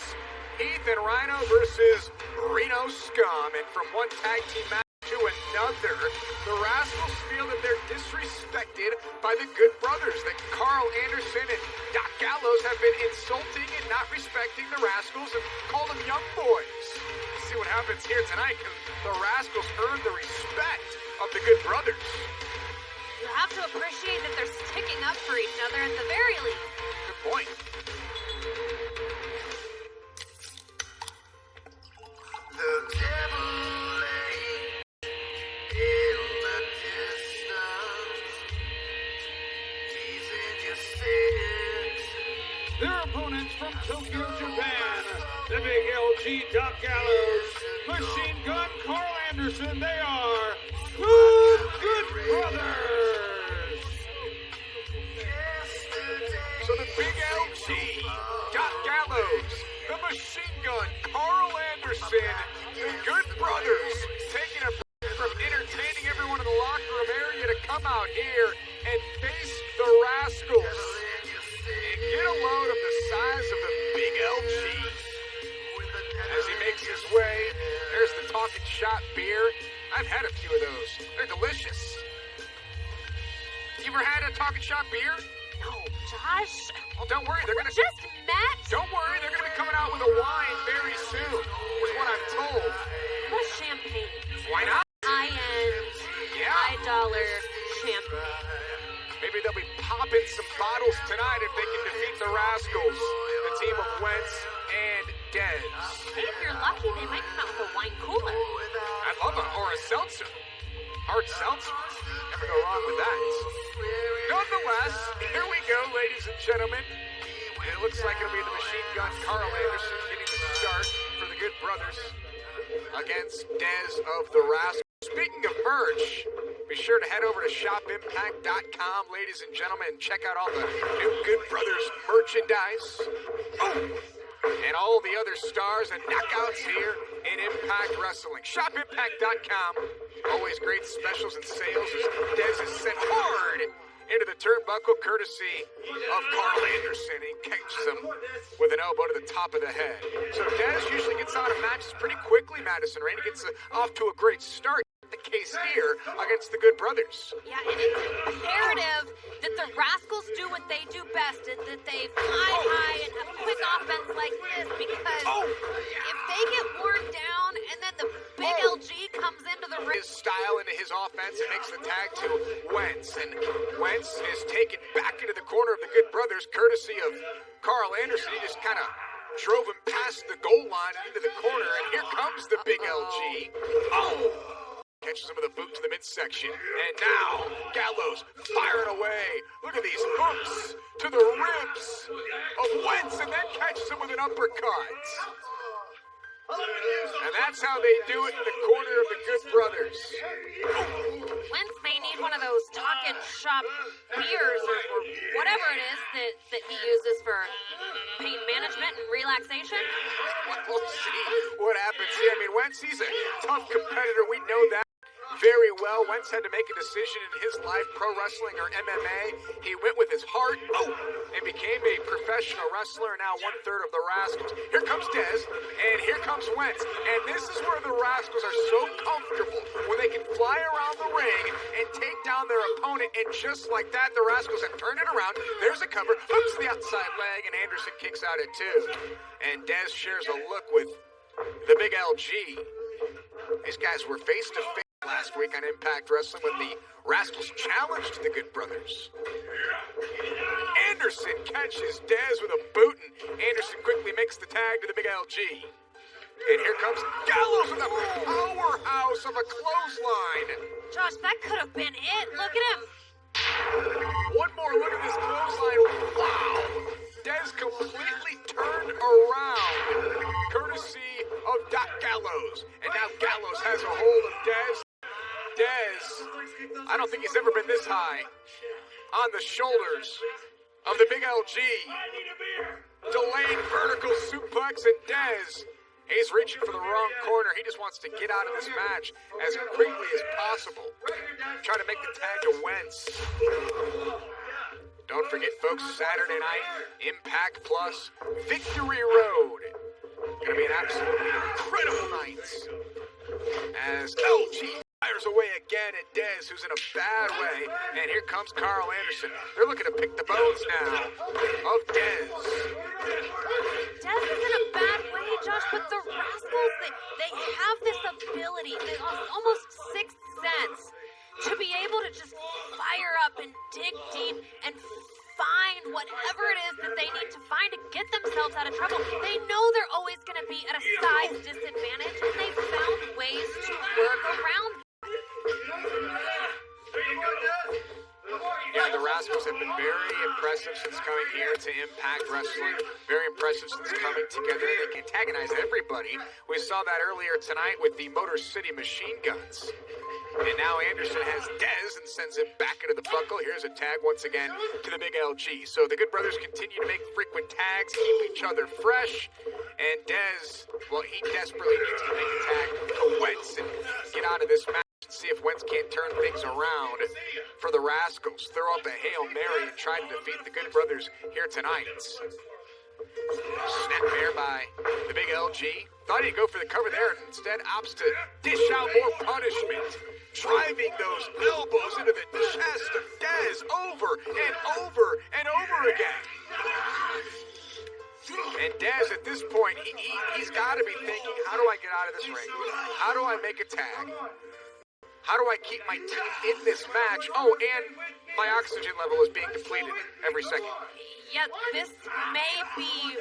[SPEAKER 2] Heath and Rhino versus Reno Scum. And from one tag team match to another, the Rascals feel that they're disrespected by the Good Brothers, that Carl Anderson and Doc Gallows have been insulting and not respecting the Rascals and call them young boys. Let's see what happens here tonight, because the Rascals earn the respect of the Good Brothers.
[SPEAKER 6] You have to appreciate that they're sticking up for each other at the very least.
[SPEAKER 2] Good point.
[SPEAKER 1] The devil lay in the distance. He's in your sins.
[SPEAKER 5] their opponents from Tokyo, Japan, the Big LG Doc Gallows, Machine Gun Carl Anderson. They are the Good Brothers.
[SPEAKER 2] So the Big LG, Doc Gallows, the Machine Gun, Carl Anderson, the Good Brothers, taking a break from entertaining everyone in the locker room area to come out here and face the Rascals and get a load of the size of the Big LG. As he makes his way, there's the Talking Shop beer. I've had a few of those. They're delicious. You ever had a Talking Shop beer?
[SPEAKER 6] No, Josh.
[SPEAKER 2] Well, don't worry, they're gonna
[SPEAKER 6] just met.
[SPEAKER 2] Don't worry, they're gonna be coming out with a wine very soon, is what I'm told.
[SPEAKER 6] What's champagne?
[SPEAKER 2] Why not?
[SPEAKER 6] High-end, high-dollar champagne.
[SPEAKER 2] Maybe they'll be popping some bottles tonight if they can defeat the Rascals, the team of Wentz and Dez.
[SPEAKER 6] Hey, if you're lucky, they might come out with a wine cooler.
[SPEAKER 2] I'd love it, or a seltzer. Hard seltzer. Never go wrong with that. Nonetheless, here we go, ladies and gentlemen. It looks like it'll be the Machine Gun Carl Anderson getting the start for the Good Brothers against Dez of the Rascals. Speaking of merch, be sure to head over to shopimpact.com, ladies and gentlemen, and check out all the new Good Brothers merchandise. And all the other stars and knockouts here in Impact Wrestling. Shopimpact.com. Always great specials and sales as Dez is sent hard into the turnbuckle courtesy of Carl Anderson. He catches him with an elbow to the top of the head. So Dez usually gets out of matches pretty quickly, Madison Rain. He gets off to a great start. The case here against the Good Brothers.
[SPEAKER 6] Yeah, and it's imperative that the Rascals do what they do best, and that they fly high and have quick offense like this, because if they get worn down and then the Big LG comes into the ring.
[SPEAKER 2] His style into his offense and makes the tag to Wentz, and Wentz is taken back into the corner of the Good Brothers courtesy of Carl Anderson. He just kind of drove him past the goal line into the corner, and here comes the Big LG. Catches him with a boot to the midsection. And now, Gallows firing away. Look at these hooks to the ribs of Wentz, and then catches him with an uppercut. And that's how they do it in the corner of the Good Brothers.
[SPEAKER 6] Wentz may need one of those Talking Shop beers or whatever it is that he uses for pain management and relaxation.
[SPEAKER 2] We'll see what happens here. I mean, Wentz, he's a tough competitor. We know that very well. Wentz had to make a decision in his life, pro wrestling or MMA. He went with his heart and became a professional wrestler, now 1/3 of the Rascals. Here comes Dez, and here comes Wentz. And this is where the Rascals are so comfortable, when they can fly around the ring and take down their opponent. And just like that, the Rascals have turned it around. There's a cover, hooks the outside leg, and Anderson kicks out at 2. And Dez shares a look with the Big LG. These guys were face to face last week on Impact Wrestling when the Rascals challenged the Good Brothers. Anderson catches Dez with a boot, and Anderson quickly makes the tag to the big LG. And here comes Gallows with a powerhouse of a clothesline.
[SPEAKER 6] Josh, that could have been it. Look at him.
[SPEAKER 2] One more look at this clothesline. Wow. Dez completely turned around, courtesy of Doc Gallows. And now Gallows has a hold of Dez. Dez, I don't think he's ever been this high on the shoulders of the big LG. Delayed vertical suplex, and Dez, he's reaching for the wrong corner. He just wants to get out of this match as quickly as possible. Trying to make the tag to Wentz. Don't forget, folks, Saturday night, Impact Plus, Victory Road. Gonna be an absolutely incredible night. As LG fires away again at Dez, who's in a bad way. And here comes Carl Anderson. They're looking to pick the bones now of Dez.
[SPEAKER 6] Dez is in a bad way, Josh, but the Rascals, they have this ability, almost sixth sense, to be able to just fire up and dig deep and find whatever it is that they need to find to get themselves out of trouble. They know they're always going to be at a size disadvantage, and they've found ways to work around that.
[SPEAKER 2] Yeah, the Rascals have been very impressive since coming here to Impact Wrestling. Very impressive since coming together. They can antagonize everybody. We saw that earlier tonight with the Motor City Machine Guns. And now Anderson has Dez and sends him back into the buckle. Here's a tag once again to the big LG. So the Good Brothers continue to make frequent tags, keep each other fresh. And Dez, well, he desperately needs to make a tag to Wentz and get out of this match. See if Wentz can't turn things around for the Rascals. Throw up a Hail Mary and try to defeat the Good Brothers here tonight. Snap there by the big LG. Thought he'd go for the cover there, and instead opts to dish out more punishment. Driving those elbows into the chest of Dez over and over and over again. And Dez, at this point, he's got to be thinking, how do I get out of this ring? How do I make a tag? How do I keep my team in this match? Oh, and my oxygen level is being depleted every second.
[SPEAKER 6] Yeah, this may be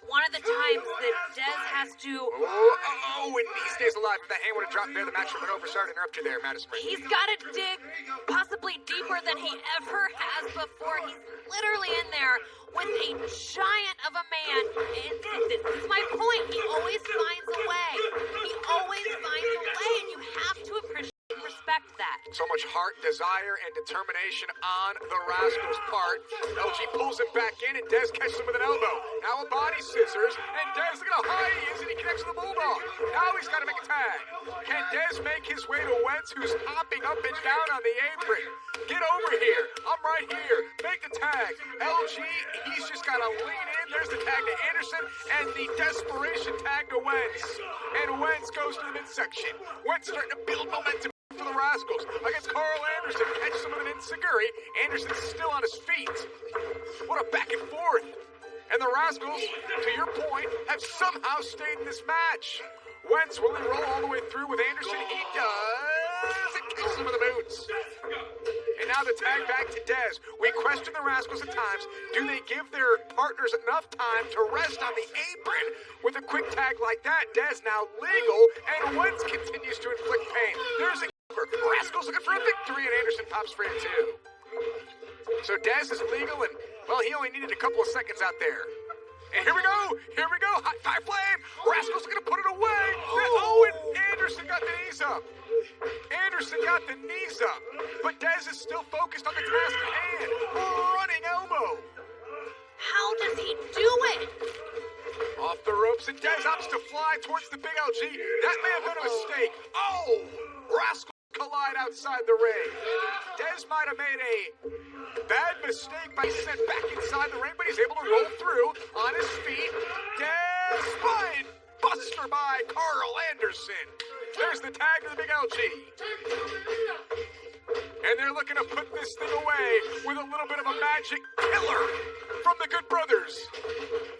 [SPEAKER 6] one of the times that Dez has to...
[SPEAKER 2] Oh, and he stays alive. If that hand would have dropped there, the match would have been over. Sorry to interrupt you there, Madison.
[SPEAKER 6] He's got to dig possibly deeper than he ever has before. He's literally in there with a giant of a man. And this is my point. He always finds a way. He always finds a way, and you have to appreciate and respect that.
[SPEAKER 2] So much heart, desire, and determination on the Rascals' part. LG pulls him back in, and Dez catches him with an elbow. Now a body scissors, and Dez, look at how high he is, and he connects with the Bulldog. Now he's got to make a tag. Can Dez make his way to Wentz, who's hopping up and down on the apron? Get over here. I'm right here. Make the tag. LG, he's just got to lean in. There's the tag to Anderson, and the desperation tag to Wentz. And Wentz goes to the midsection. Wentz starting to build momentum for the Rascals against Carl Anderson. Catches him with an enziguri. Anderson's still on his feet. What a back and forth. And the Rascals, to your point, have somehow stayed in this match. Wentz, will he roll all the way through with Anderson? He does. And kills him with the boots. And now the tag back to Dez. We question the Rascals at times. Do they give their partners enough time to rest on the apron? With a quick tag like that, Dez now legal, and Wentz continues to inflict pain. There's a Rascals looking for a victory, and Anderson pops for it too. So Dez is legal, and, well, he only needed a couple of seconds out there. And here we go, hot fire flame. Rascals are going to put it away. Oh, and Anderson got the knees up. But Dez is still focused on the task at hand. Running elbow.
[SPEAKER 6] How does he do it?
[SPEAKER 2] Off the ropes, and Dez opts to fly towards the big LG. That may have been a mistake. Oh, Rascals collide outside the ring. Dez might have made a bad mistake by sent back inside the ring, but he's able to roll through on his feet. Dez spine buster by Carl Anderson. There's the tag to the big LG. And they're looking to put this thing away with a little bit of a magic killer from the Good Brothers.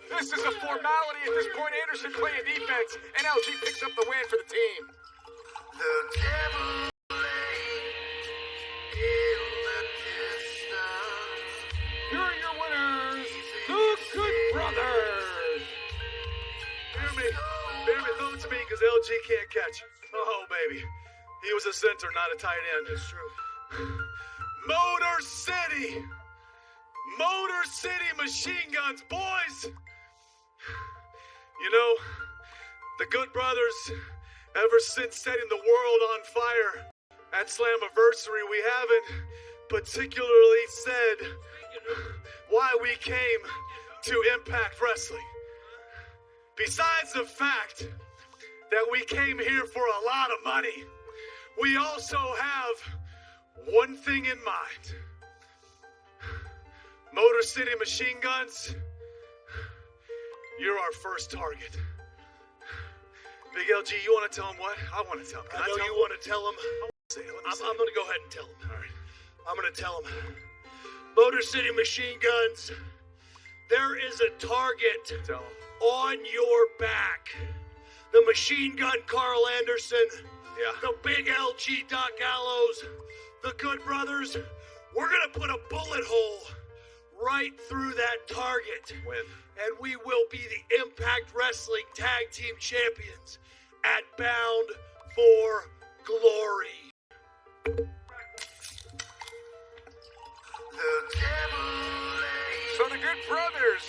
[SPEAKER 2] This is a formality at this point. Anderson playing defense, and LG picks up the win for the team. The devil
[SPEAKER 7] can't catch. Oh, baby. He was a center, not a tight end. It's true. Motor City! Motor City machine guns, boys! You know, the Good Brothers, ever since setting the world on fire at Slammiversary, we haven't particularly said why we came to Impact Wrestling. Besides the fact that we came here for a lot of money, we also have one thing in mind. Motor City machine guns, you're our first target. Big LG, you want to tell him what? I want to tell him.
[SPEAKER 15] I know you want to tell him.
[SPEAKER 7] I'm
[SPEAKER 15] going to go ahead and tell him. All right. I'm going to tell him. Motor City machine guns, there is a target on your back. The machine gun Carl Anderson.
[SPEAKER 7] Yeah.
[SPEAKER 15] The big LG Doc Gallows. The Good Brothers. We're going to put a bullet hole right through that target.
[SPEAKER 7] When?
[SPEAKER 15] And we will be the Impact Wrestling Tag Team Champions at Bound for Glory.
[SPEAKER 2] So the Good Brothers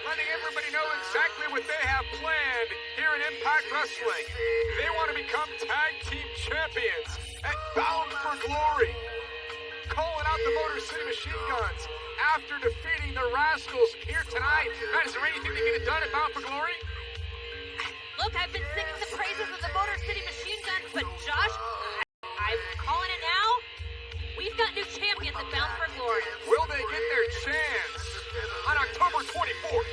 [SPEAKER 2] letting everybody know exactly what they have planned here in Impact Wrestling. They want to become tag team champions at Bound for Glory. Calling out the Motor City Machine Guns after defeating the Rascals here tonight. Matt, is there anything they get done at Bound for Glory?
[SPEAKER 6] Look, I've been singing the praises of the Motor City Machine Guns, but Josh, I'm calling it now. We've got new champions at Bound for Glory.
[SPEAKER 2] Will they get their chance on October 24th?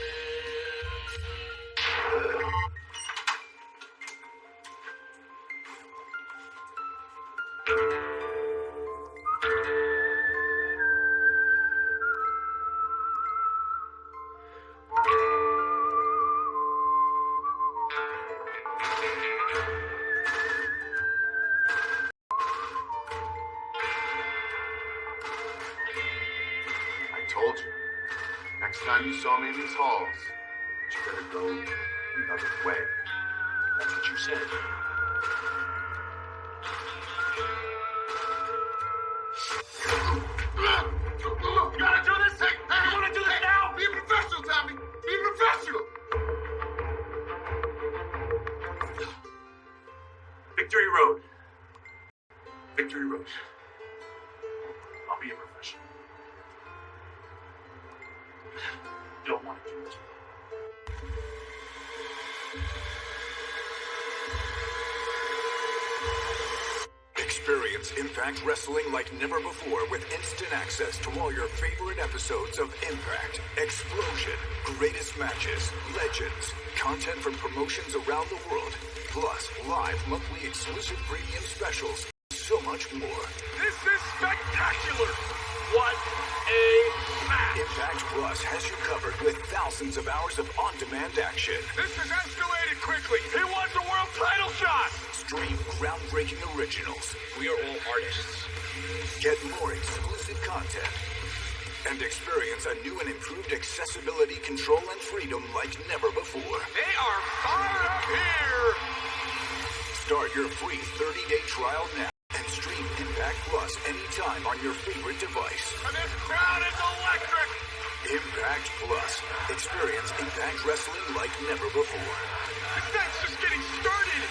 [SPEAKER 1] Told you. Next time you saw me in these halls, you better go the other way.
[SPEAKER 7] That's what you said.
[SPEAKER 1] You gotta do this thing! Hey, you wanna do this now? Be professional, Tommy! Be professional!
[SPEAKER 7] Victory Road. Victory Road. I'll be a professional. Don't want to do it.
[SPEAKER 16] Experience Impact Wrestling like never before with instant access to all your favorite episodes of Impact, Explosion, greatest matches, legends, content from promotions around the world, plus live monthly exclusive premium specials, so much more.
[SPEAKER 2] This is spectacular! What a match!
[SPEAKER 16] Impact Plus has you covered with thousands of hours of on-demand action.
[SPEAKER 2] This has escalated quickly. He wants a world title shot!
[SPEAKER 16] Stream groundbreaking originals.
[SPEAKER 12] We are all artists.
[SPEAKER 16] Get more exclusive content. And experience a new and improved accessibility, control, and freedom like never before.
[SPEAKER 2] They are fired up here!
[SPEAKER 16] Start your free 30-day trial now. And stream Impact Plus anytime on your favorite device.
[SPEAKER 2] And this crowd is electric!
[SPEAKER 16] Impact Plus. Experience Impact Wrestling like never before.
[SPEAKER 2] This night's just getting started!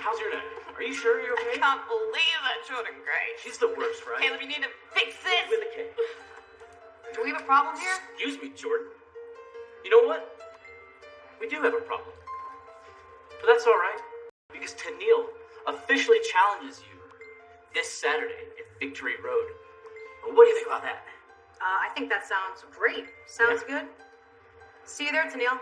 [SPEAKER 12] How's your neck? Are you sure you're okay?
[SPEAKER 17] I can't believe that Jordan Gray.
[SPEAKER 12] She's the worst, right?
[SPEAKER 17] Caleb, you need to fix this!
[SPEAKER 12] With a K.
[SPEAKER 17] Do we have a problem here?
[SPEAKER 12] Excuse me, Jordan. You know what? We do have a problem. But that's alright. Because Tennille officially challenges you this Saturday at Victory Road. What do you think about that?
[SPEAKER 17] I think that sounds great. Sounds good. See you there, Tennille.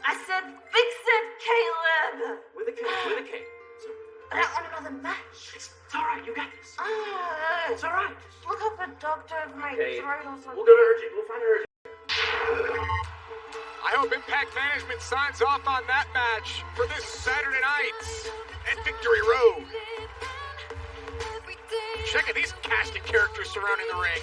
[SPEAKER 17] I said fix it, Caleb!
[SPEAKER 12] With a K, with a K.
[SPEAKER 17] I don't want another match.
[SPEAKER 12] It's alright, you got this. It's alright.
[SPEAKER 17] Look up a doctor of my throat or something.
[SPEAKER 12] We'll go to urgent. We'll find urgent.
[SPEAKER 2] I hope Impact Management signs off on that match for this Saturday night at Victory Road. Check out these casting characters surrounding the ring.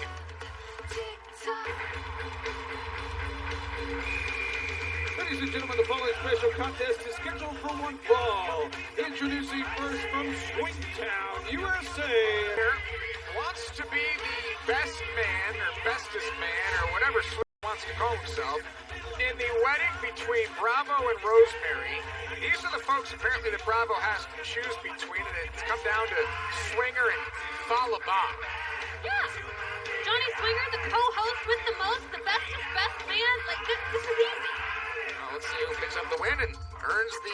[SPEAKER 5] Ladies and gentlemen, the following special contest is scheduled for one fall. Introducing first from Swingtown, USA.
[SPEAKER 2] Wants to be the best man or bestest man or whatever Slim wants to call himself in the wedding between Bravo and Rosemary. These are the folks apparently that Bravo has to choose between, and it's come down to Swinger and Falaba.
[SPEAKER 6] Yeah. Johnny Swinger, the co-host with the most, the bestest best man. Like, this is easy.
[SPEAKER 2] Well, let's see who picks up the win and earns the